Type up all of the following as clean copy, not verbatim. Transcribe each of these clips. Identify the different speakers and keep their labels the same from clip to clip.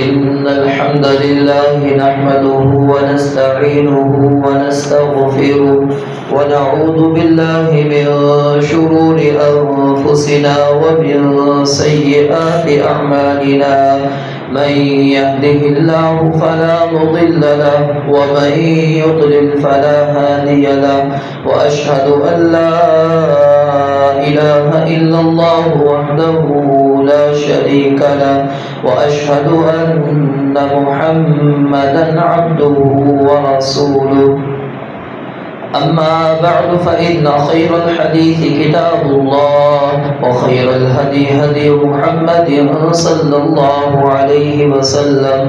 Speaker 1: إن الحمد لله نحمده ونستعينه ونستغفره ونعوذ بالله من شرور أنفسنا ومن سيئات أعمالنا من يهده الله فلا مضل له ومن يضلل فلا هادي له وأشهد أن لا إله إلا الله وحده لا شريك له وأشهد أن محمدا عبده ورسوله أما بعد فإن خير الحديث كتاب الله وخير الهدي هدي محمد صلى الله عليه وسلم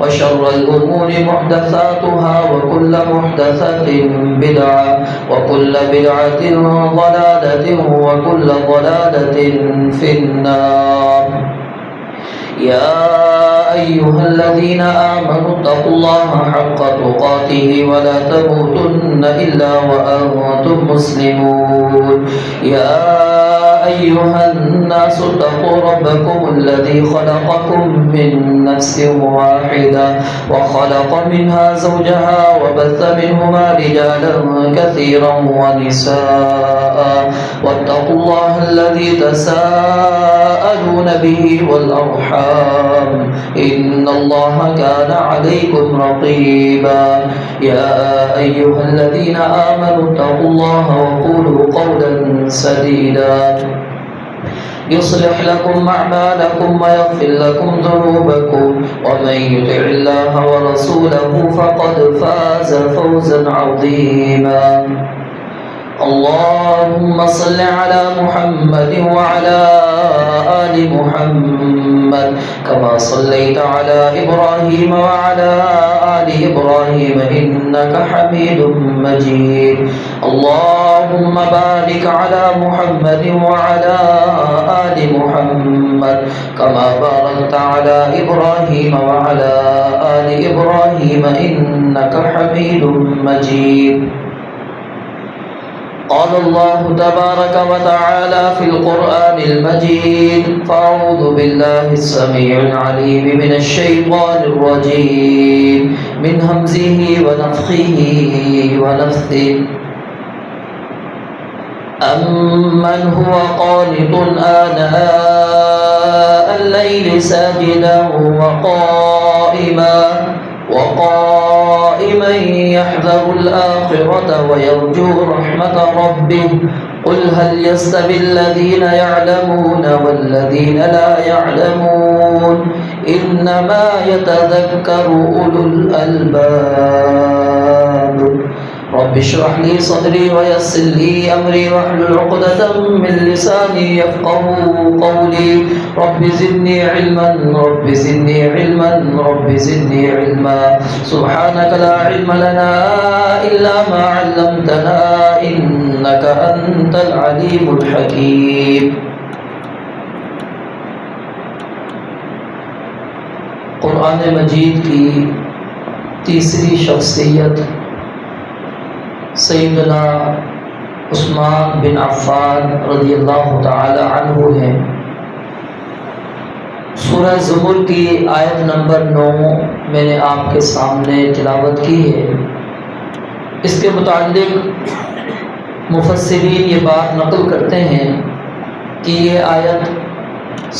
Speaker 1: وشر الأمور محدثاتها وكل محدثة بدعة وكل بدعة ضلالة وكل ضلالة في النار. يا أيها الذين آمنوا اتقوا الله حق تقاته ولا تموتن إلا وأنتم مسلمون. يا أيها الناس اتقوا ربكم الذي خلقكم من نفس واحدة وخلق منها زوجها وبث منهما رجالا كثيرا ونساء واتقوا الله الذي تساءلون به والأرحام إن الله كان عليكم رقيبا. يا أيها الذين آمنوا اتقوا الله وقولوا قولا سديدا يصلح لكم أعمالكم ويغفر لكم ذنوبكم ومن يطع الله ورسوله فقد فاز فوزا عظيما. اللهم صل على محمد وعلى آل محمد كما صليت على إبراهيم وعلى آل إبراهيم إنك حميد مجيد. اللهم بارك على محمد وعلى آل محمد كما باركت على إبراهيم وعلى آل إبراهيم إنك حميد مجيد. قال الله تبارك وتعالى في القرآن المجيد فأعوذ بالله السميع العليم من الشيطان الرجيم من همزه ونفخه ونفثه. أمن هو قانت آناء الليل ساجدا وقائما يحذر الآخرة ويرجو رحمة ربه قل هل يستوي الذين يعلمون والذين لا يعلمون إنما يتذكر أولو الألباب. رب اشرح لي صدري ويسر لي أمري واحلل عقدة من لساني يفقهوا قولي. رب زدني علما رب زدني علما رب زدني علما. سبحانك لا علم لنا إلا ما علمتنا إنك أنت العليم الحكيم. قرآن مجید کی تیسری شخصیت سیدنا عثمان بن عفان رضی اللہ تعالی عنہ ہے. سورہ زمر کی آیت نمبر 9 میں نے آپ کے سامنے تلاوت کی ہے. اس کے متعلق مفسرین یہ بات نقل کرتے ہیں کہ یہ آیت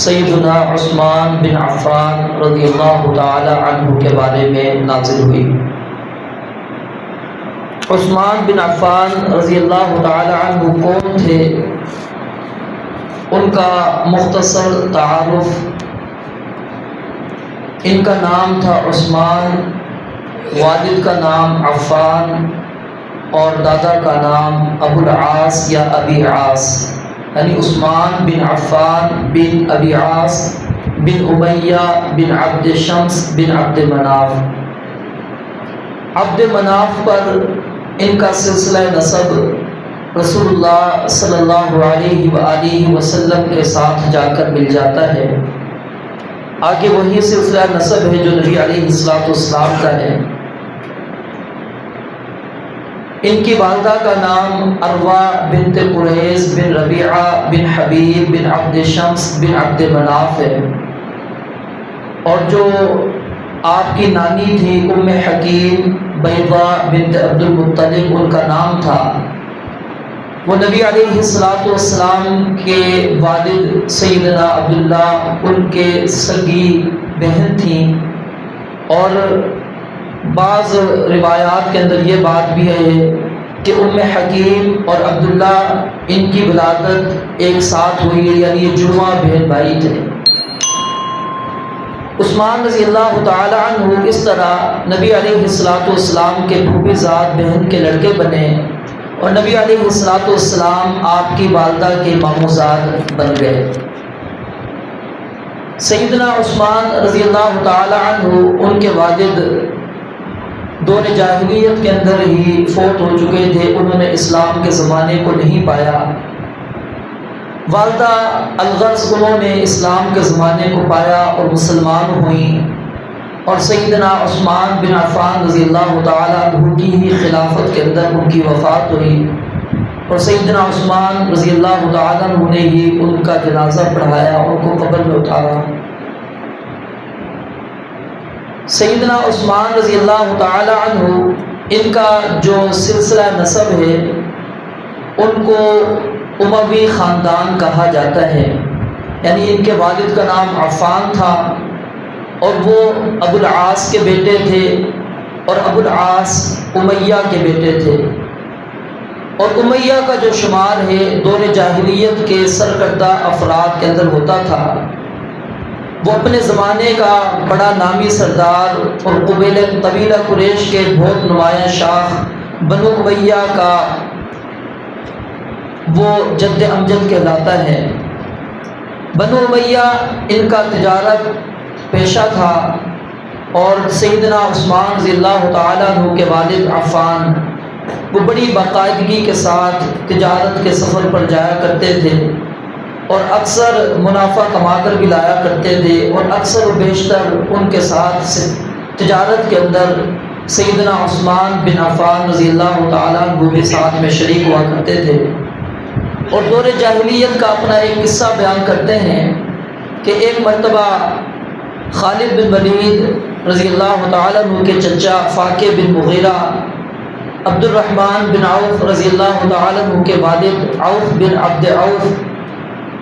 Speaker 1: سیدنا عثمان بن عفان رضی اللہ تعالی عنہ کے بارے میں نازل ہوئی. عثمان بن عفان رضی اللہ تعالی عنہ کون تھے؟ ان کا مختصر تعارف. ان کا نام تھا عثمان، والد کا نام عفان اور دادا کا نام ابو العاص یا ابی عاص، یعنی عثمان بن عفان بن ابی عاص بن امیہ بن عبد شمس بن عبد مناف. عبد مناف پر ان کا سلسلہ نسب رسول اللہ صلی اللہ علیہ وآلہ وسلم کے ساتھ جا کر مل جاتا ہے. آگے وہی سلسلہ نسب ہے جو نبی علیہ السلام کا ہے. ان کی والدہ کا نام اروا بنت قریظ بن ربیعہ بن حبیب بن عبد شمس بن عبد مناف ہے اور جو آپ کی نانی تھی ام حکیم بیضا بنت عبد المطلب ان کا نام تھا، وہ نبی علیہ السلام کے والد سیدنا عبداللہ ان کے سگی بہن تھیں، اور بعض روایات کے اندر یہ بات بھی ہے کہ ام حکیم اور عبداللہ ان کی ولادت ایک ساتھ ہوئی ہے، یعنی یہ جڑواں بہن بھائی تھے۔ عثمان رضی اللہ تعالی عنہ اس طرح نبی علیہ السلام کے پھوپھی زاد بہن کے لڑکے بنے، اور نبی علیہ السلام آپ کی والدہ کے ماموزاد بن گئے۔ سیدنا عثمان رضی اللہ تعالی عنہ ان کے والد دور جاہلیت کے اندر ہی فوت ہو چکے تھے، انہوں نے اسلام کے زمانے کو نہیں پایا۔ والدہ الغرض انہوں نے اسلام کے زمانے کو پایا اور مسلمان ہوئیں، اور سیدنا عثمان بن عفان رضی اللہ تعالی عنہ کی ہی خلافت کے اندر ان کی وفات ہوئی، اور سیدنا عثمان رضی اللہ تعالی عنہ نے ہی ان کا جنازہ پڑھایا، ان کو قبر میں اتارا۔ سیدنا عثمان رضی اللہ تعالی عنہ ان کا جو سلسلہ نسب ہے ان کو اموی خاندان کہا جاتا ہے، یعنی ان کے والد کا نام عفان تھا، اور وہ ابو العاص کے بیٹے تھے، اور ابو العاص امیہ کے بیٹے تھے۔ اور امیہ کا جو شمار ہے دور جاہلیت کے سرکردہ افراد کے اندر ہوتا تھا، وہ اپنے زمانے کا بڑا نامی سردار اور قبیلہ قریش کے بہت نمایاں شاخ بنو امیہ کا وہ جد امجد کہلاتا ہے۔ بنو امیہ ان کا تجارت پیشہ تھا، اور سیدنا عثمان رضی اللہ تعالیٰ عنہ کے والد عفان وہ بڑی باقاعدگی کے ساتھ تجارت کے سفر پر جایا کرتے تھے، اور اکثر منافع کما کر بھی لایا کرتے تھے، اور اکثر و بیشتر ان کے ساتھ تجارت کے اندر سیدنا عثمان بن عفان رضی اللہ تعالیٰ عنہ بھی ساتھ میں شریک ہوا کرتے تھے۔ اور دور جاہلیت کا اپنا ایک قصہ بیان کرتے ہیں کہ ایک مرتبہ خالد بن ولید رضی اللہ تعالیٰ عنہ کے چچا فاقہ بن مغیرہ، عبد الرحمن بن عوف رضی اللہ تعالیٰ عنہ کے والد عوف بن عبد عوف،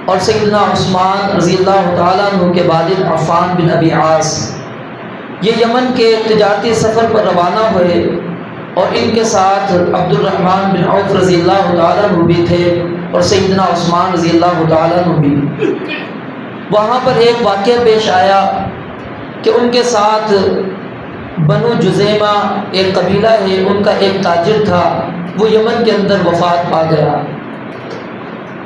Speaker 1: اور سیدنا عثمان رضی اللہ تعالیٰ عنہ کے والد عفان بن ابی عاص یہ یمن کے تجارتی سفر پر روانہ ہوئے، اور ان کے ساتھ عبد الرحمن بن عوف رضی اللہ تعالیٰ عنہ بھی تھے، اور سیدنا عثمان رضی اللہ تعالیٰ عنہ بھی۔ وہاں پر ایک واقعہ پیش آیا کہ ان کے ساتھ بنو جزیمہ ایک قبیلہ ہے، ان کا ایک تاجر تھا، وہ یمن کے اندر وفات پا گیا۔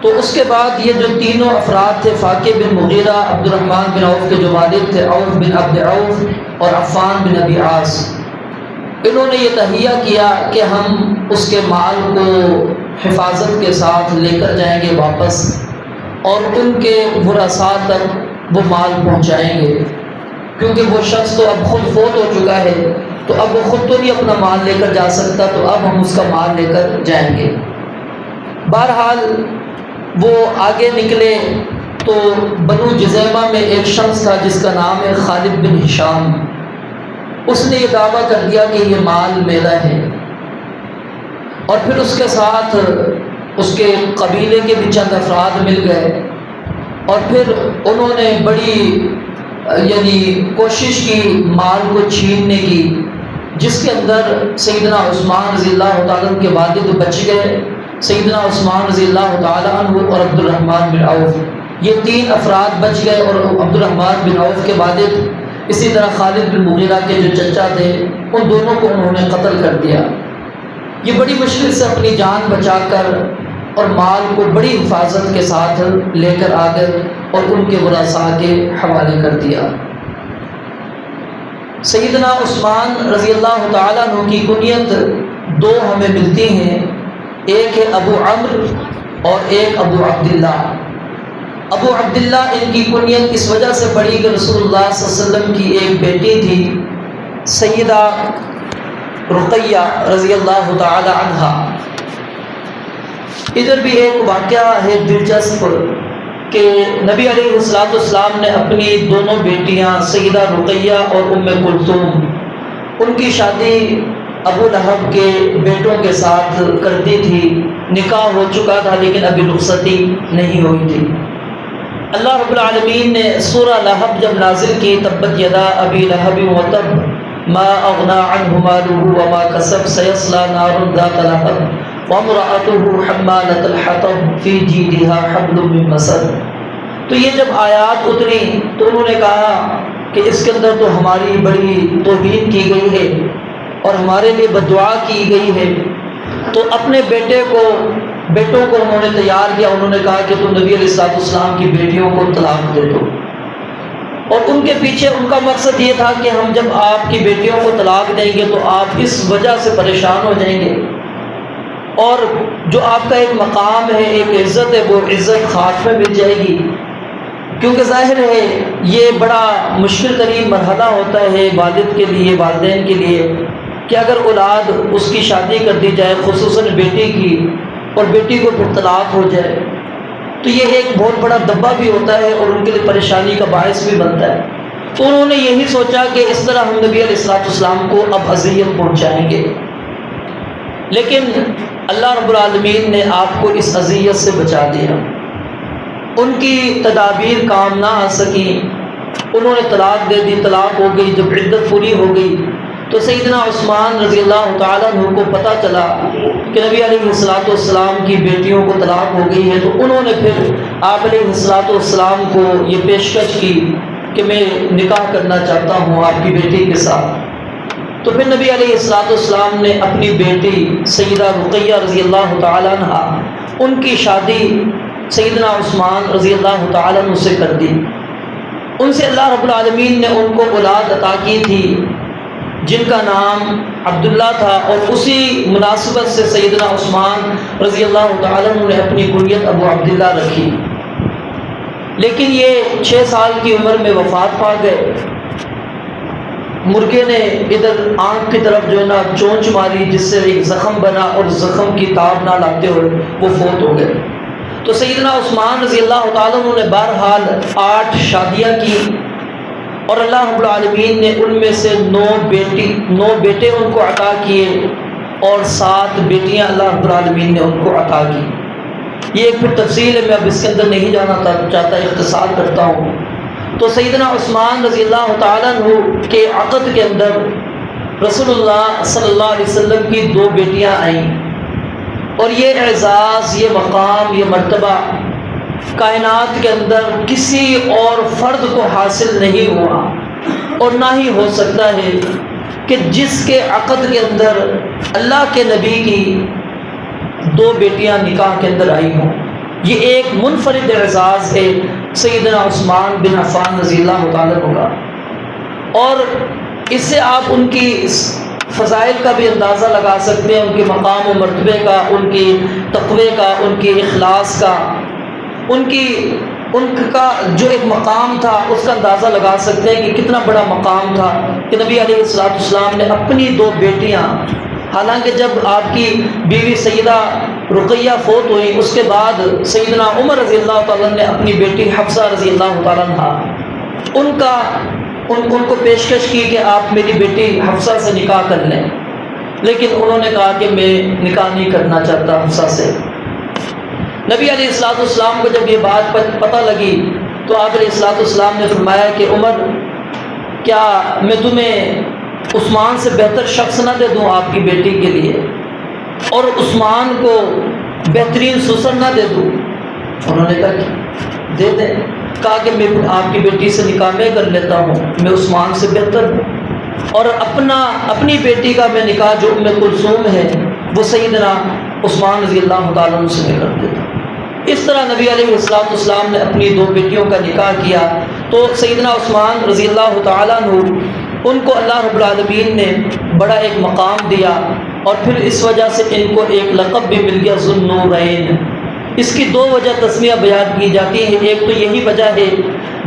Speaker 1: تو اس کے بعد یہ جو تینوں افراد تھے، فاقہ بن مغیرہ، عبد الرحمن بن عوف کے جو والد تھے عوف بن عبد عوف، اور عفان بن ابی عاص، انہوں نے یہ تہیہ کیا کہ ہم اس کے مال کو حفاظت کے ساتھ لے کر جائیں گے واپس، اور ان کے ورثاء تک وہ مال پہنچائیں گے، کیونکہ وہ شخص تو اب خود فوت ہو چکا ہے، تو اب وہ خود تو نہیں اپنا مال لے کر جا سکتا، تو اب ہم اس کا مال لے کر جائیں گے۔ بہرحال وہ آگے نکلے تو بنو جزیمہ میں ایک شخص تھا جس کا نام ہے خالد بن ہشام، اس نے یہ دعویٰ کر دیا کہ یہ مال میرا ہے، اور پھر اس کے ساتھ اس کے قبیلے کے بھی چند افراد مل گئے، اور پھر انہوں نے بڑی کوشش کی مال کو چھیننے کی، جس کے اندر سیدنا عثمان رضی اللہ تعالیٰ عنہ کے والد بچ گئے، سیدنا عثمان رضی اللہ تعالیٰ عنہ اور عبد الرحمن بن عوف، یہ تین افراد بچ گئے، اور عبد الرحمن بن عوف کے والد، اسی طرح خالد بن مغیرہ کے جو چچا تھے، ان دونوں کو انہوں نے قتل کر دیا۔ یہ بڑی مشکل سے اپنی جان بچا کر اور مال کو بڑی حفاظت کے ساتھ لے کر آ گئے، اور ان کے ورثاء کے حوالے کر دیا۔ سیدنا عثمان رضی اللہ تعالیٰ عنہ کی کنیت دو ہمیں ملتی ہیں، ایک ہے ابو عمرو اور ایک ابو عبداللہ۔ ابو عبداللہ ان کی کنیت اس وجہ سے پڑی کہ رسول اللہ صلی اللہ علیہ وسلم کی ایک بیٹی تھی سیدہ رقیہ رضی اللہ تعالی عنہا۔ ادھر بھی ایک واقعہ ہے دلچسپ کہ نبی علیہ السلام نے اپنی دونوں بیٹیاں سیدہ رقیہ اور ام کلثوم ان کی شادی ابو لہب کے بیٹوں کے ساتھ کر دی تھی. نکاح ہو چکا تھا لیکن ابھی رخصتی نہیں ہوئی تھی. اللہ رب العالمین نے سورہ لہب جب نازل کی تبت یدا ابی لہب وتب ما اغنى عنه ماله وما كسب سيصلى نارا ذات لهب وامرأته حمالة الحطب في جيدها حبل من مسد. تو یہ جب آیات اتری تو انہوں نے کہا کہ اس کے اندر تو ہماری بڑی توہین کی گئی ہے اور ہمارے لیے بددعا کی گئی ہے. تو اپنے بیٹوں کو انہوں نے تیار کیا. انہوں نے کہا کہ تم نبی علیہ السلام کی بیٹیوں کو طلاق دے دو. اور ان کے پیچھے ان کا مقصد یہ تھا کہ ہم جب آپ کی بیٹیوں کو طلاق دیں گے تو آپ اس وجہ سے پریشان ہو جائیں گے اور جو آپ کا ایک مقام ہے، ایک عزت ہے، وہ عزت خاتمے میں جائے گی. کیونکہ ظاہر ہے یہ بڑا مشکل ترین مرحلہ ہوتا ہے والد کے لیے، والدین کے لیے، کہ اگر اولاد اس کی شادی کر دی جائے، خصوصاً بیٹی کی، اور بیٹی کو پھر طلاق ہو جائے تو یہ ایک بہت بڑا دبا بھی ہوتا ہے اور ان کے لیے پریشانی کا باعث بھی بنتا ہے. تو انہوں نے یہی سوچا کہ اس طرح ہم نبی علیہ السلام کو اب اذیت پہنچائیں گے. لیکن اللہ رب العالمین نے آپ کو اس اذیت سے بچا دیا. ان کی تدابیر کام نہ آ سکیں. انہوں نے طلاق دے دی، طلاق ہو گئی. جب عدت پوری ہو گئی تو سیدنا عثمان رضی اللہ تعالیٰ عنہ کو پتہ چلا کہ نبی علیہ السلام کی بیٹیوں کو طلاق ہو گئی ہے. تو انہوں نے پھر آپ علیہ السلام کو یہ پیشکش کی کہ میں نکاح کرنا چاہتا ہوں آپ کی بیٹی کے ساتھ. تو پھر نبی علیہ السلام نے اپنی بیٹی سیدہ رقیہ رضی اللہ تعالیٰ عنہ ان کی شادی سیدنا عثمان رضی اللہ تعالیٰ عنہ سے کر دی. ان سے اللہ رب العالمین نے ان کو اولاد عطا کی تھی جن کا نام عبداللہ تھا، اور اسی مناسبت سے سیدنا عثمان رضی اللہ تعالیٰ عنہ نے اپنی کنیت ابو عبداللہ رکھی. لیکن یہ 6 سال کی عمر میں وفات پا گئے. مرغے نے ادھر آنکھ کی طرف جو ہے نا چونچ ماری جس سے ایک زخم بنا اور زخم کی تاب نہ لاتے ہوئے وہ فوت ہو گئے. تو سیدنا عثمان رضی اللہ تعالیٰ عنہ نے بہرحال 8 شادیاں کی اور اللہ رب العالمین نے ان میں سے 9 بیٹے ان کو عطا کیے اور 7 بیٹیاں اللہ رب العالمین نے ان کو عطا کی. یہ ایک پھر تفصیل ہے، میں اب اس کے اندر نہیں جانا چاہتا، اختصار کرتا ہوں. تو سیدنا عثمان رضی اللہ تعالیٰ عنہ کے عقد کے اندر رسول اللہ صلی اللہ علیہ وسلم کی 2 بیٹیاں آئیں، اور یہ اعزاز، یہ مقام، یہ مرتبہ کائنات کے اندر کسی اور فرد کو حاصل نہیں ہوا اور نہ ہی ہو سکتا ہے کہ جس کے عقد کے اندر اللہ کے نبی کی 2 بیٹیاں نکاح کے اندر آئی ہوں. یہ ایک منفرد اعزاز ہے سیدنا عثمان بن عفان رضی اللہ تعالیٰ عنہ کا. اور اس سے آپ ان کی فضائل کا بھی اندازہ لگا سکتے ہیں، ان کے مقام و مرتبے کا، ان کی تقوی کا، ان کے اخلاص کا، ان کا جو ایک مقام تھا اس کا اندازہ لگا سکتے ہیں کہ کتنا بڑا مقام تھا کہ نبی علیہ السلام نے اپنی 2 بیٹیاں، حالانکہ جب آپ کی بیوی سیدہ رقیہ فوت ہوئی اس کے بعد سیدنا عمر رضی اللہ تعالیٰ نے اپنی بیٹی حفصہ رضی اللہ تعالیٰ عنہ ان کو پیشکش کی کہ آپ میری بیٹی حفصہ سے نکاح کر لیں، لیکن انہوں نے کہا کہ میں نکاح نہیں کرنا چاہتا حفصہ سے. نبی علیہ السلام کو جب یہ بات پتہ لگی تو آپ علیہ السلام نے فرمایا کہ عمر، کیا میں تمہیں عثمان سے بہتر شخص نہ دے دوں آپ کی بیٹی کے لیے، اور عثمان کو بہترین سسر نہ دے دوں؟ انہوں نے کہا کہ دے دیں. کہا کہ میں آپ کی بیٹی سے نکاح میں کر لیتا ہوں، میں عثمان سے بہتر ہوں، اور اپنی بیٹی کا میں نکاح جو ام کلثوم ہے وہ سیدنا عثمان رضی اللہ تعالیٰ عنہ سے کر دیتا. اس طرح نبی علیہ السلام نے اپنی 2 بیٹیوں کا نکاح کیا. تو سیدنا عثمان رضی اللہ تعالیٰ عنہ ان کو اللہ رب العالمین نے بڑا ایک مقام دیا، اور پھر اس وجہ سے ان کو ایک لقب بھی مل گیا ذو النورین. اس کی 2 وجہ تسمیہ بیان کی جاتی ہے. ایک تو یہی وجہ ہے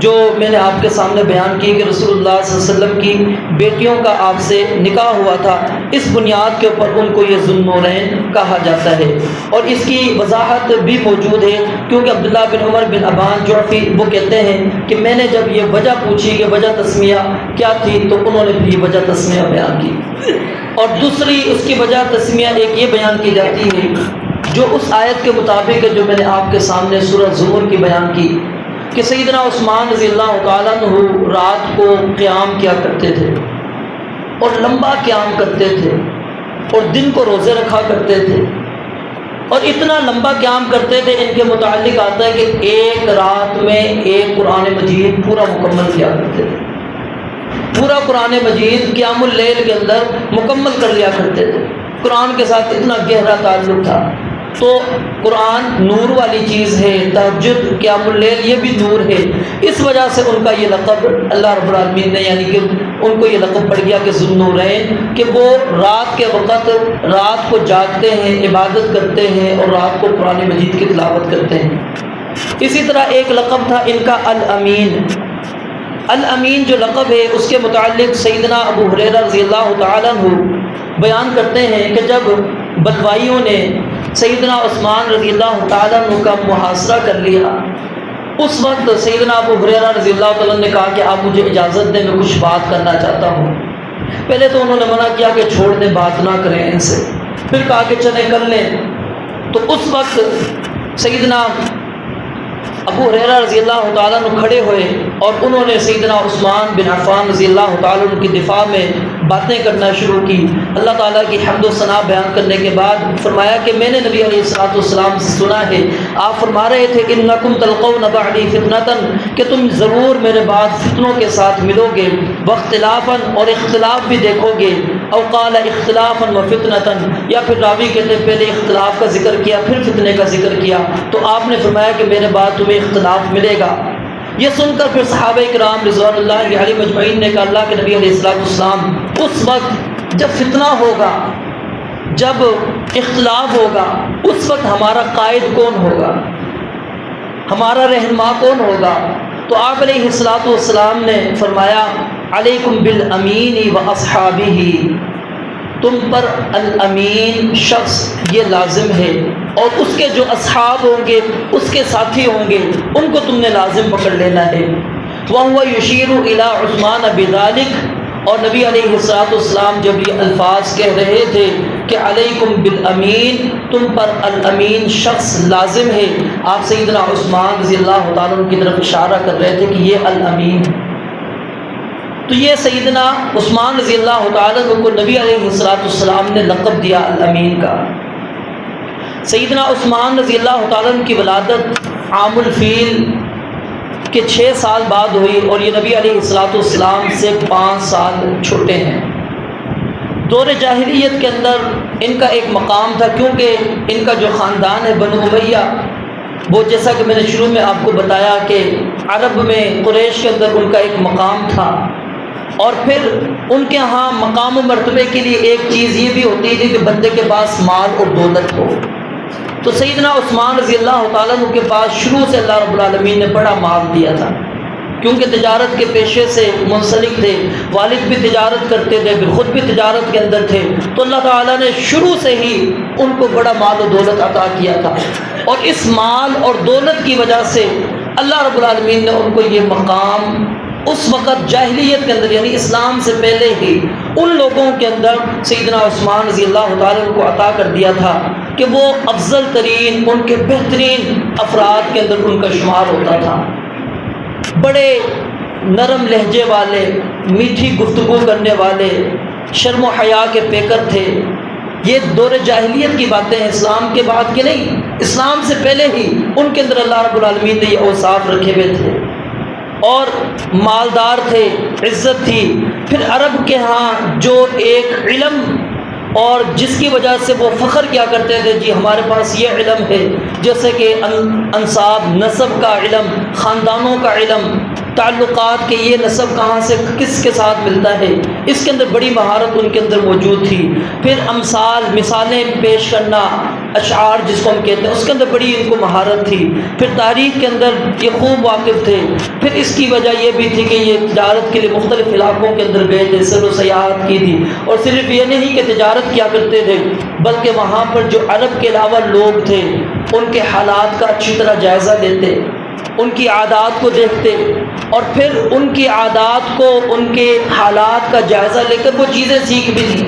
Speaker 1: جو میں نے آپ کے سامنے بیان کی کہ رسول اللہ صلی اللہ علیہ وسلم کی بیٹیوں کا آپ سے نکاح ہوا تھا، اس بنیاد کے اوپر ان کو یہ ذو النورین کہا جاتا ہے۔ اور اس کی وضاحت بھی موجود ہے، کیونکہ عبداللہ بن عمر بن ابان جعفی وہ کہتے ہیں کہ میں نے جب یہ وجہ پوچھی کہ وجہ تسمیہ کیا تھی تو انہوں نے بھی یہ وجہ تسمیہ بیان کی۔ اور دوسری اس کی وجہ تسمیہ ایک یہ بیان کی جاتی ہے جو اس آیت کے مطابق ہے جو میں نے آپ کے سامنے سورہ زمر کی بیان کی، کہ سیدنا عثمان رضی اللہ تعالیٰ عنہ رات کو قیام کیا کرتے تھے اور لمبا قیام کرتے تھے اور دن کو روزے رکھا کرتے تھے، اور اتنا لمبا قیام کرتے تھے ان کے متعلق آتا ہے کہ ایک رات میں ایک قرآن مجید پورا مکمل کیا کرتے تھے، پورا قرآن مجید قیام اللیل کے اندر مکمل کر لیا کرتے تھے۔ قرآن کے ساتھ اتنا گہرا تعلق تھا۔ تو قرآن نور والی چیز ہے، تہجد قیام اللیل یہ بھی نور ہے، اس وجہ سے ان کا یہ لقب اللہ رب العالمین نے یعنی کہ ان کو یہ لقب پڑ گیا کہ ذو النورین، کہ وہ رات کے وقت رات کو جاگتے ہیں، عبادت کرتے ہیں اور رات کو قرآن مجید کی تلاوت کرتے ہیں۔ اسی طرح ایک لقب تھا ان کا الامین۔ الامین جو لقب ہے اس کے متعلق سیدنا ابو ہریرہ رضی اللہ تعالیٰ عنہ بیان کرتے ہیں کہ جب بلوائیوں نے سیدنا عثمان رضی اللہ تعالیٰ عنہ کا محاصرہ کر لیا، اس وقت سیدنا ابو ہریرہ رضی اللہ تعالیٰ عنہ نے کہا کہ آپ مجھے اجازت دیں، میں کچھ بات کرنا چاہتا ہوں۔ پہلے تو انہوں نے منع کیا کہ چھوڑ دیں، بات نہ کریں ان سے، پھر کہا کہ چلیں کر لیں۔ تو اس وقت سیدنا ابو ہریرہ رضی اللہ تعالیٰ عنہ کھڑے ہوئے اور انہوں نے سیدنا عثمان بن عفان رضی اللہ تعالیٰ عنہ کی دفاع میں باتیں کرنا شروع کی۔ اللہ تعالیٰ کی حمد و ثنا بیان کرنے کے بعد فرمایا کہ میں نے نبی علیہ الصلوۃ والسلام سے سنا ہے، آپ فرما رہے تھے انکم تلقون بعدی فتنۃ، کہ تم ضرور میرے بعد فتنوں کے ساتھ ملو گے، واختلافا اور اختلاف بھی دیکھو گے، او قال اختلافا وفتنۃ، یا پھر راوی کہتے ہیں پہلے اختلاف کا ذکر کیا پھر فتنے کا ذکر کیا، تو آپ نے فرمایا کہ میرے بعد تمہیں اختلاف ملے گا۔ یہ سن کر پھر صحابہ کرام رضوان اللہ علیہم اجمعین نے کہا اللہ کے نبی علیہ الصلوۃ والسلام اس وقت جب فتنہ ہوگا، جب اختلاف ہوگا، اس وقت ہمارا قائد کون ہوگا، ہمارا رہنما کون ہوگا؟ تو آپ علیہ الصلوۃ والسلام نے فرمایا علیکم بالامین و اصحابہ، تم پر الامین شخص یہ لازم ہے اور اس کے جو اصحاب ہوں گے، اس کے ساتھی ہوں گے، ان کو تم نے لازم پکڑ لینا ہے۔ وَهُوَ يُشِيرُ إِلَىٰ عُثْمَانَ بِذَلِكَ، اور نبی علیہ الصلوۃ والسلام جب یہ الفاظ کہہ رہے تھے کہ علیکم بالامین، تم پر الامین شخص لازم ہے، آپ سیدنا عثمان رضی اللہ تعالیٰ عنہ کی طرف اشارہ کر رہے تھے کہ یہ الامین۔ تو یہ سیدنا عثمان رضی اللہ تعالیٰ عنہ کو نبی علیہ الصلوۃ والسلام نے لقب دیا الامین کا۔ سیدنا عثمان رضی اللہ تعالیٰ عنہ کی ولادت عام الفیل کے 6 سال بعد ہوئی، اور یہ نبی علیہ الصلوۃ والسلام سے 5 سال چھوٹے ہیں۔ دور جاہلیت کے اندر ان کا ایک مقام تھا، کیونکہ ان کا جو خاندان ہے بنو امیہ، وہ جیسا کہ میں نے شروع میں آپ کو بتایا کہ عرب میں قریش کے اندر ان کا ایک مقام تھا، اور پھر ان کے ہاں مقام و مرتبے کے لیے ایک چیز یہ بھی ہوتی تھی کہ بندے کے پاس مال اور دولت ہو۔ تو سیدنا عثمان رضی اللہ تعالیٰ عنہ کے پاس شروع سے اللہ رب العالمین نے بڑا مال دیا تھا، کیونکہ تجارت کے پیشے سے منسلک تھے، والد بھی تجارت کرتے تھے، پھر خود بھی تجارت کے اندر تھے، تو اللہ تعالیٰ نے شروع سے ہی ان کو بڑا مال و دولت عطا کیا تھا، اور اس مال اور دولت کی وجہ سے اللہ رب العالمین نے ان کو یہ مقام اس وقت جاہلیت کے اندر یعنی اسلام سے پہلے ہی ان لوگوں کے اندر سیدنا عثمان رضی اللہ تعالیٰ عنہ کو عطا کر دیا تھا کہ وہ افضل ترین، ان کے بہترین افراد کے اندر ان کا شمار ہوتا تھا۔ بڑے نرم لہجے والے، میٹھی گفتگو کرنے والے، شرم و حیا کے پیکر تھے۔ یہ دور جاہلیت کی باتیں ہیں، اسلام کے بعد کے نہیں، اسلام سے پہلے ہی ان کے اندر اللہ رب العالمین نے یہ اوصاف رکھے ہوئے تھے، اور مالدار تھے، عزت تھی۔ پھر عرب کے ہاں جو ایک علم اور جس کی وجہ سے وہ فخر کیا کرتے تھے، جی ہمارے پاس یہ علم ہے، جیسے کہ انساب، نسب کا علم، خاندانوں کا علم، تعلقات کے یہ نسب کہاں سے کس کے ساتھ ملتا ہے، اس کے اندر بڑی مہارت ان کے اندر موجود تھی۔ پھر مثالیں پیش کرنا، اشعار جس کو ہم کہتے ہیں، اس کے اندر بڑی ان کو مہارت تھی۔ پھر تاریخ کے اندر یہ خوب واقف تھے۔ پھر اس کی وجہ یہ بھی تھی کہ یہ تجارت کے لیے مختلف علاقوں کے اندر گئے تھے، سیر و سیاحت کی تھی، اور صرف یہ نہیں کہ تجارت کیا کرتے تھے بلکہ وہاں پر جو عرب کے علاوہ لوگ تھے ان کے حالات کا اچھی طرح جائزہ لیتے، ان کی عادات کو دیکھتے، اور پھر ان کی عادات کو، ان کے حالات کا جائزہ لے کر وہ چیزیں سیکھ بھی لی۔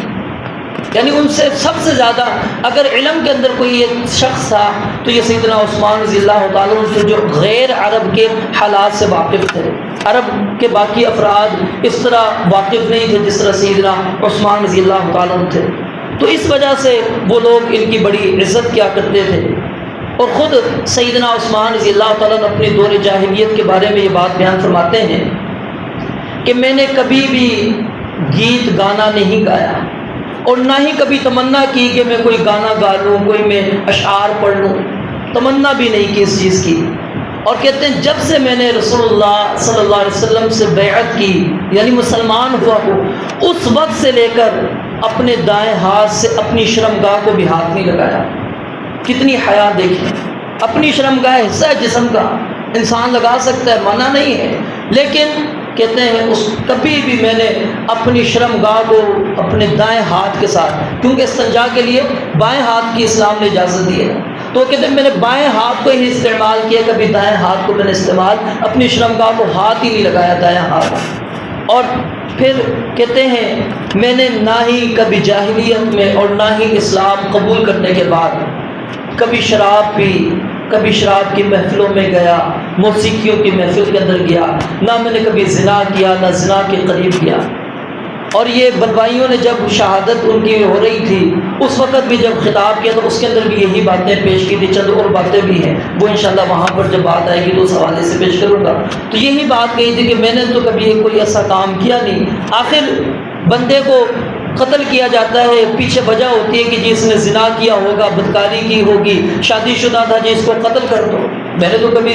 Speaker 1: یعنی ان سے سب سے زیادہ اگر علم کے اندر کوئی یہ شخص تھا تو یہ سیدنا عثمان رضی اللہ تعالیٰ عنہ تھے، جو غیر عرب کے حالات سے واقف تھے۔ عرب کے باقی افراد اس طرح واقف نہیں تھے جس طرح سیدنا عثمان رضی اللہ تعالیٰ عنہ تھے، تو اس وجہ سے وہ لوگ ان کی بڑی عزت کیا کرتے تھے۔ اور خود سیدنا عثمان رضی اللہ تعالیٰ عنہ اپنے دور جاہلیت کے بارے میں یہ بات بیان فرماتے ہیں کہ میں نے کبھی بھی گیت گانا نہیں گایا، اور نہ ہی کبھی تمنا کی کہ میں کوئی گانا گا لوں، کوئی میں اشعار پڑھ لوں، تمنا بھی نہیں کی اس چیز کی۔ اور کہتے ہیں جب سے میں نے رسول اللہ صلی اللہ علیہ وسلم سے بیعت کی، یعنی مسلمان ہوا ہوں، اس وقت سے لے کر اپنے دائیں ہاتھ سے اپنی شرمگاہ کو بھی ہاتھ نہیں لگایا۔ کتنی حیا دیکھیں، اپنی شرمگاہ حصہ ہے جسم کا، انسان لگا سکتا ہے، منع نہیں ہے، لیکن کہتے ہیں کبھی بھی میں نے اپنی شرمگاہ کو اپنے دائیں ہاتھ کے ساتھ، کیونکہ استنجا کے لیے بائیں ہاتھ کی اسلام نے اجازت دی ہے، تو کہتے ہیں میں نے بائیں ہاتھ کو ہی استعمال کیا، کبھی دائیں ہاتھ کو میں نے استعمال، اپنی شرمگاہ کو ہاتھ ہی نہیں لگایا، دائیں ہاتھ۔ اور پھر کہتے ہیں میں نے نہ ہی کبھی جاہلیت میں اور نہ ہی اسلام قبول کرنے کے بعد کبھی شراب پی، کبھی شراب کی محفلوں میں گیا، موسیقیوں کی محفل کے اندر گیا، نہ میں نے کبھی زنا کیا، نہ زنا کے قریب گیا۔ اور یہ بدبائیوں نے جب شہادت ان کی ہو رہی تھی اس وقت بھی جب خطاب کیا تو اس کے اندر بھی یہی باتیں پیش کی تھی، چند اور باتیں بھی ہیں وہ انشاءاللہ وہاں پر جب بات آئے گی تو اس حوالے سے پیش کروں گا۔ تو یہی بات کہی تھی کہ میں نے تو کبھی کوئی ایسا کام کیا نہیں۔ آخر بندے کو قتل کیا جاتا ہے، پیچھے وجہ ہوتی ہے کہ جس نے زنا کیا ہوگا، بدکاری کی ہوگی، شادی شدہ تھا جی اس کو قتل کر دو۔ میں نے تو کبھی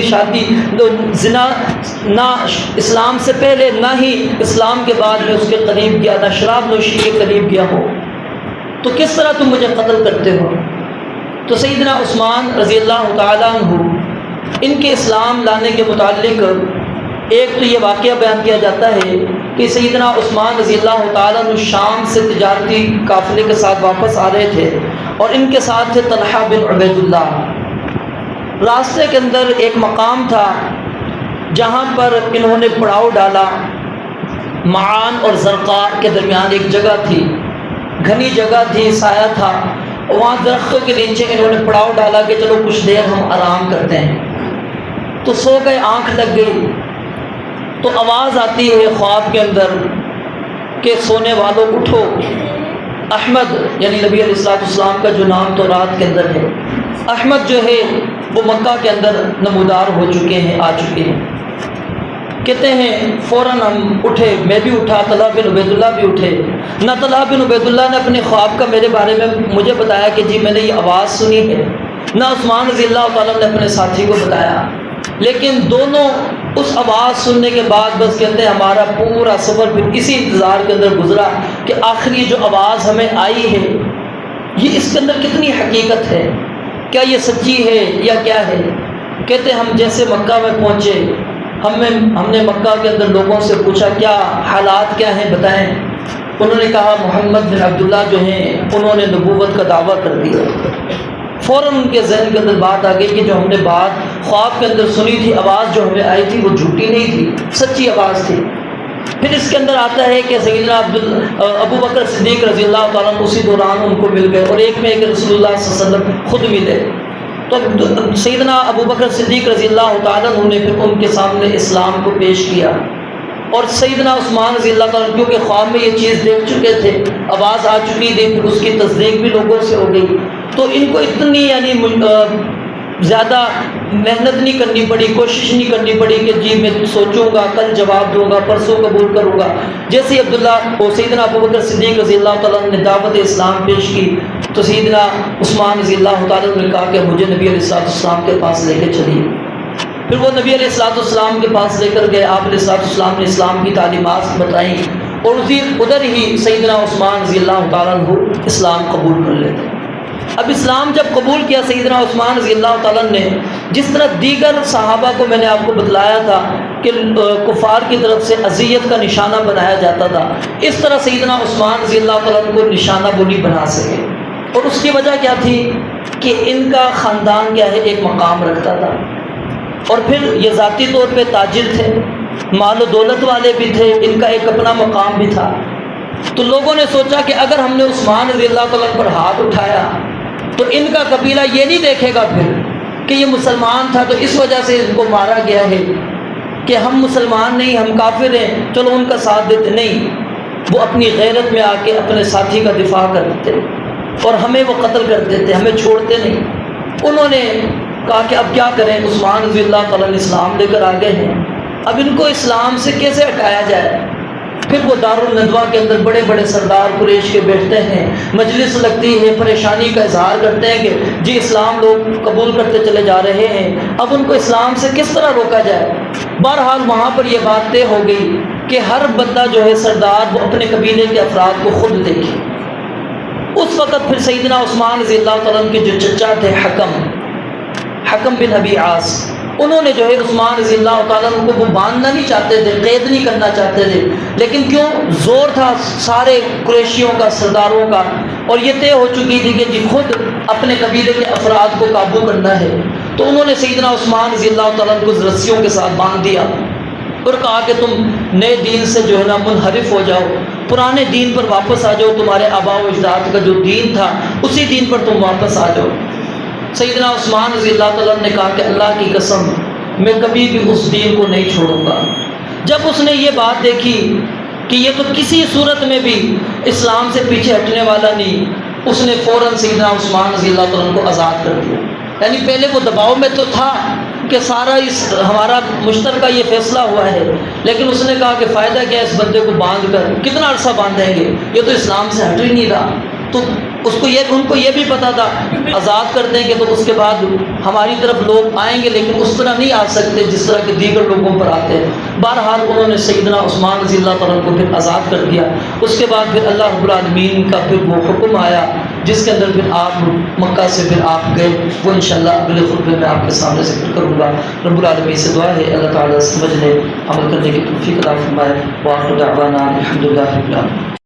Speaker 1: زنا نہ اسلام سے پہلے نہ ہی اسلام کے بعد میں اس کے قریب گیا، نہ شراب نوشی کے قریب گیا ہو، تو کس طرح تم مجھے قتل کرتے ہو؟ تو سیدنا عثمان رضی اللہ تعالیٰ عنہ ان کے اسلام لانے کے متعلق ایک تو یہ واقعہ بیان کیا جاتا ہے کہ سیدنا عثمان رضی اللہ تعالیٰ عنہ شام سے تجارتی قافلے کے ساتھ واپس آ رہے تھے، اور ان کے ساتھ تھے طلحہ بن عبید اللہ۔ راستے کے اندر ایک مقام تھا جہاں پر انہوں نے پڑاؤ ڈالا، معان اور زرقاء کے درمیان ایک جگہ تھی، گھنی جگہ تھی، سایہ تھا، وہاں درختوں کے نیچے انہوں نے پڑاؤ ڈالا کہ چلو کچھ دیر ہم آرام کرتے ہیں۔ تو سو گئے، آنکھ لگ گئی، تو آواز آتی ہے خواب کے اندر کہ سونے والوں اٹھو، احمد یعنی نبی علیہ السلام کا جو نام تو رات کے اندر ہے، احمد جو ہے وہ مکہ کے اندر نمودار ہو چکے ہیں، آ چکے ہیں۔ کہتے ہیں فوراً ہم اٹھے، میں بھی اٹھا، طلحہ بن عبید اللہ بھی اٹھے۔ نہ طلحہ بن عبید اللہ نے اپنے خواب کا میرے بارے میں مجھے بتایا کہ جی میں نے یہ آواز سنی ہے، نہ عثمان رضی اللہ تعالیٰ نے اپنے ساتھی کو بتایا، لیکن دونوں اس آواز سننے کے بعد بس کہتے ہیں ہمارا پورا سفر پھر اسی انتظار کے اندر گزرا کہ آخر یہ جو آواز ہمیں آئی ہے یہ اس کے اندر کتنی حقیقت ہے، کیا یہ سچی ہے یا کیا ہے۔ کہتے ہیں ہم جیسے مکہ میں پہنچے، ہم نے مکہ کے اندر لوگوں سے پوچھا کیا حالات کیا ہیں بتائیں، انہوں نے کہا محمد بن عبداللہ جو ہیں انہوں نے نبوت کا دعویٰ کر دیا۔ فوراً ان کے ذہن کے اندر بات آ گئی کہ جو ہم نے بات خواب کے اندر سنی تھی، آواز جو ہمیں آئی تھی وہ جھوٹی نہیں تھی، سچی آواز تھی۔ پھر اس کے اندر آتا ہے کہ سیدنا ابو بکر صدیق رضی اللہ تعالیٰ عنہ اسی دوران ان کو مل گئے، اور ایک میں کہ رسول اللہ صلی اللہ علیہ وسلم خود ملے، تو سیدنا ابو بکر صدیق رضی اللہ تعالیٰ عنہ نے پھر ان کے سامنے اسلام کو پیش کیا، اور سیدنا عثمان رضی اللہ تعالیٰ کیونکہ خواب میں یہ چیز دیکھ چکے تھے، آواز آ چکی تھی، پھر اس کی تصدیق بھی لوگوں سے ہو گئی، تو ان کو اتنی یعنی زیادہ محنت نہیں کرنی پڑی، کوشش نہیں کرنی پڑی کہ جی میں سوچوں گا، کل جواب دوں گا، پرسوں قبول کروں گا۔ جیسے سیدنا ابو بکر صدیق رضی اللہ تعالیٰ نے دعوت اسلام پیش کی تو سیدنا عثمان رضی اللہ تعالیٰ نے کہا کہ مجھے نبی علیہ السلام کے پاس لے کے چلیے۔ پھر وہ نبی علیہ السلام کے پاس لے کر گئے، آپ علیہ السلام نے اسلام کی تعلیمات بتائیں، اور ادھر ہی سیدنا عثمان رضی اللہ تعالیٰ عنہ اسلام قبول کر لیتے۔ اب اسلام جب قبول کیا سیدنا عثمان رضی اللہ تعالیٰ نے، جس طرح دیگر صحابہ کو میں نے آپ کو بتلایا تھا کہ کفار کی طرف سے اذیت کا نشانہ بنایا جاتا تھا، اس طرح سیدنا عثمان رضی اللہ تعالیٰ کو نشانہ وہ نہیں بنا سکے۔ اور اس کی وجہ کیا تھی کہ ان کا خاندان کیا ہے، ایک مقام رکھتا تھا، اور پھر یہ ذاتی طور پہ تاجر تھے، مال و دولت والے بھی تھے، ان کا ایک اپنا مقام بھی تھا۔ تو لوگوں نے سوچا کہ اگر ہم نے عثمان رضی اللہ تعالیٰ پر ہاتھ اٹھایا تو ان کا قبیلہ یہ نہیں دیکھے گا پھر کہ یہ مسلمان تھا تو اس وجہ سے ان کو مارا گیا ہے، کہ ہم مسلمان نہیں، ہم کافر ہیں، چلو ان کا ساتھ دیتے نہیں۔ وہ اپنی غیرت میں آ کے اپنے ساتھی کا دفاع کرتے اور ہمیں وہ قتل کر دیتے، ہمیں چھوڑتے نہیں۔ انہوں نے کہا کہ اب کیا کریں، عثمان رضی اللہ تعالیٰ نے اسلام لے کر آگے ہیں، اب ان کو اسلام سے کیسے ہٹایا جائے۔ پھر وہ دارالندوہ کے اندر بڑے بڑے سردار قریش کے بیٹھتے ہیں، مجلس لگتی ہے، پریشانی کا اظہار کرتے ہیں کہ جی اسلام لوگ قبول کرتے چلے جا رہے ہیں، اب ان کو اسلام سے کس طرح روکا جائے۔ بہرحال وہاں پر یہ بات طے ہو گئی کہ ہر بندہ جو ہے سردار وہ اپنے قبیلے کے افراد کو خود دیکھے۔ اس وقت پھر سیدنا عثمان رضی اللہ تعالیٰ کے جو چچا تھے حکم بن ابی عاص، انہوں نے جو ہے عثمان رضی اللہ تعالیٰ کو وہ باندھنا نہیں چاہتے تھے، قید نہیں کرنا چاہتے تھے، لیکن کیوں زور تھا سارے قریشیوں کا، سرداروں کا، اور یہ طے ہو چکی تھی کہ جی خود اپنے قبیلے کے افراد کو قابو کرنا ہے۔ تو انہوں نے سیدنا عثمان رضی اللہ تعالیٰ کو رسیوں کے ساتھ باندھ دیا اور کہا کہ تم نئے دین سے جو ہے نا منحرف ہو جاؤ، پرانے دین پر واپس آ جاؤ، تمہارے آباء و اجداد کا جو دین تھا اسی دین پر تم واپس آ جاؤ۔ سیدنا عثمان رضی اللہ تعالیٰ نے کہا کہ اللہ کی قسم میں کبھی بھی اس دین کو نہیں چھوڑوں گا۔ جب اس نے یہ بات دیکھی کہ یہ تو کسی صورت میں بھی اسلام سے پیچھے ہٹنے والا نہیں، اس نے فوراً سیدنا عثمان رضی اللہ تعالیٰ کو آزاد کر دیا۔ یعنی پہلے وہ دباؤ میں تو تھا کہ سارا ہمارا مشترکہ یہ فیصلہ ہوا ہے، لیکن اس نے کہا کہ فائدہ کیا اس بندے کو باندھ کر، کتنا عرصہ باندھیں گے، یہ تو اسلام سے ہٹ ہی نہیں رہا۔ تو ان کو یہ بھی پتا تھا آزاد کر دیں گے تو اس کے بعد ہماری طرف لوگ آئیں گے، لیکن اس طرح نہیں آ سکتے جس طرح کے دیگر لوگوں پر آتے ہیں۔ بہرحال انہوں نے سیدنا عثمان رضی اللہ تعالیٰ کو پھر آزاد کر دیا۔ اس کے بعد پھر اللہ رب العالمین کا پھر وہ حکم آیا جس کے اندر پھر آپ مکہ سے پھر آپ گئے، وہ انشاءاللہ اگلے خطبے میں آپ کے سامنے ذکر کروں گا۔ رب العالمین سے دعا ہے اللہ تعالیٰ سمجھنے عمل کرنے کی توفیق عطا فرمائے۔ وآخر دعوانا الحمدللہ رب العالمین۔